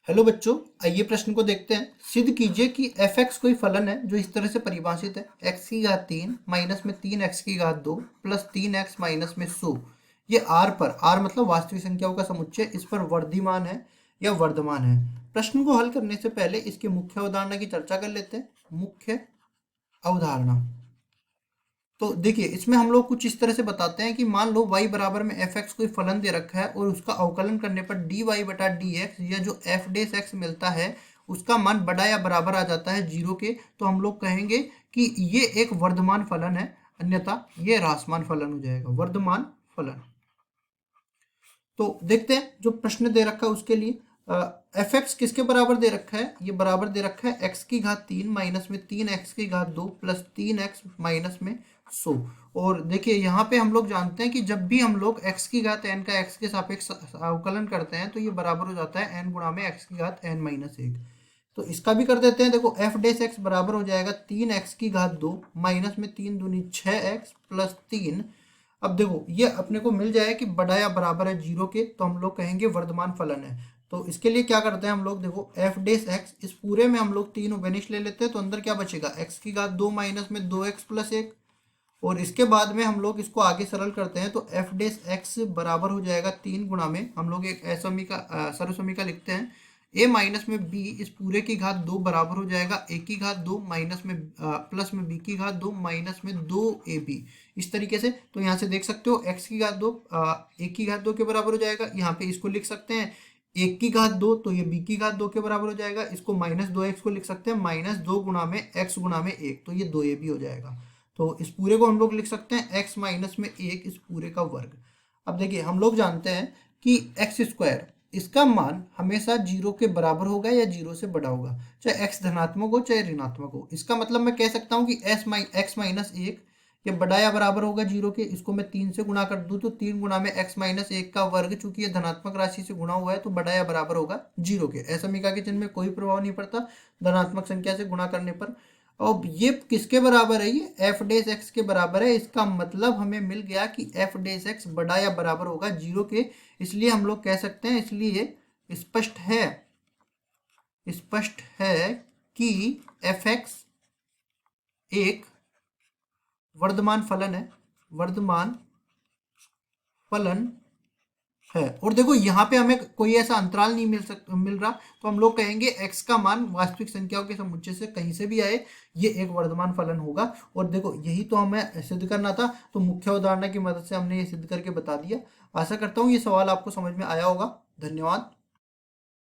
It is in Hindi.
हेलो बच्चों, आइए प्रश्न को देखते हैं। सिद्ध कीजिए कि एफ एक्स कोई फलन है जो इस तरह से परिभाषित है: एक्स की घात 3 माइनस में 3 एक्स की घात 2 प्लस 3 एक्स माइनस में 100। ये आर पर, आर मतलब वास्तविक संख्याओं का समुच्चय, इस पर वर्धिमान है या वर्धमान है। प्रश्न को हल करने से पहले इसकी मुख्य अवधारणा की चर्चा कर लेते हैं। मुख्य अवधारणा तो देखिए, इसमें हम लोग कुछ इस तरह से बताते हैं कि मान लो y बराबर में एफ एक्स कोई फलन दे रखा है और उसका अवकलन करने पर डी वाई बटा डी एक्स या जो एफ डेस एक्स मिलता है उसका मान बड़ा या बराबर आ जाता है जीरो के, तो हम लोग कहेंगे कि ये एक वर्धमान फलन है, अन्यथा ये ह्रासमान फलन हो जाएगा, वर्धमान फलन। तो देखते हैं जो प्रश्न दे रखा है उसके लिए। एफ एक्स किसके बराबर दे रखा है? ये बराबर दे रखा है एक्स की घात 3 माइनस में 3 एक्स की घात 2 प्लस 3 एक्स माइनस में 100। और देखिए यहाँ पे हम लोग जानते हैं कि जब भी हम लोग एक्स की घात एन का एक्स के सापेक्ष अवकलन करते हैं तो ये बराबर हो जाता है एन गुणा में एक्स की घात एन माइनस 1। तो इसका भी कर देते हैं। देखो एफ डेस एक्स बराबर हो जाएगा 3 एक्स की घात 2 माइनस में 3 दूनी 6 एक्स प्लस 3। अब देखो ये अपने को मिल जाए कि बड़ा या बराबर है जीरो के, तो हम लोग कहेंगे वर्धमान फलन है। तो इसके लिए क्या करते हैं हम लोग, देखो एफ डेस एक्स, इस पूरे में हम लोग तीन वेनिश ले लेते हैं तो अंदर क्या बचेगा, एक्स की घात 2 माइनस में 2 एक्स प्लस 1। और इसके बाद में हम लोग इसको आगे सरल करते हैं तो एफ डेस एक्स बराबर हो जाएगा 3 गुणा में, हम लोग एक असमीका सर्वसमीका लिखते हैं, ए माइनस में बी इस पूरे की घात 2 बराबर हो जाएगा ए की घात 2 माइनस में प्लस में बी की घात 2 माइनस में 2ab। इस तरीके से तो यहाँ से देख सकते हो एक्स की घात 2 ए की घात 2 के बराबर हो जाएगा। यहाँ पे इसको लिख सकते हैं एक की घात 2, तो ये बी की घात 2 के बराबर हो जाएगा। इसको माइनस 2x को लिख सकते हैं माइनस 2 गुणा में x गुणा में 1, तो ये 2ab हो जाएगा। तो इस पूरे को हम लोग लिख सकते हैं x माइनस में 1 इस पूरे का वर्ग। अब देखिए हम लोग जानते हैं कि एक्स स्क्वायर, इसका मान हमेशा जीरो के बराबर होगा या जीरो से बड़ा होगा, चाहे x धनात्मक हो चाहे ऋणात्मक हो। इसका मतलब मैं कह सकता हूँ कि एक्स माइनस 1 ये बड़ा या बराबर होगा जीरो के। इसको मैं 3 से गुणा कर दूं तो 3 गुणा में एक्स माइनस 1 का वर्ग, चूंकि ये धनात्मक राशि से गुणा हुआ है तो बड़ा या बराबर होगा जीरो के। असमीका के चिन्ह में कोई प्रभाव नहीं पड़ता धनात्मक संख्या से गुणा करने पर। अब ये किसके बराबर है? ये एफ डेस एक्स के बराबर है। इसका मतलब हमें मिल गया कि एफ डेस एक्स बड़ा या बराबर होगा जीरो के। इसलिए हम लोग कह सकते हैं, इसलिए स्पष्ट है कि एफ एक्स एक वर्धमान फलन है, वर्धमान फलन है। और देखो यहाँ पे हमें कोई ऐसा अंतराल नहीं मिल रहा, तो हम लोग कहेंगे x का मान वास्तविक संख्याओं के समुच्चय से कहीं से भी आए ये एक वर्धमान फलन होगा। और देखो यही तो हमें सिद्ध करना था, तो मुख्य उदाहरण की मदद से हमने ये सिद्ध करके बता दिया। आशा करता हूँ ये सवाल आपको समझ में आया होगा। धन्यवाद।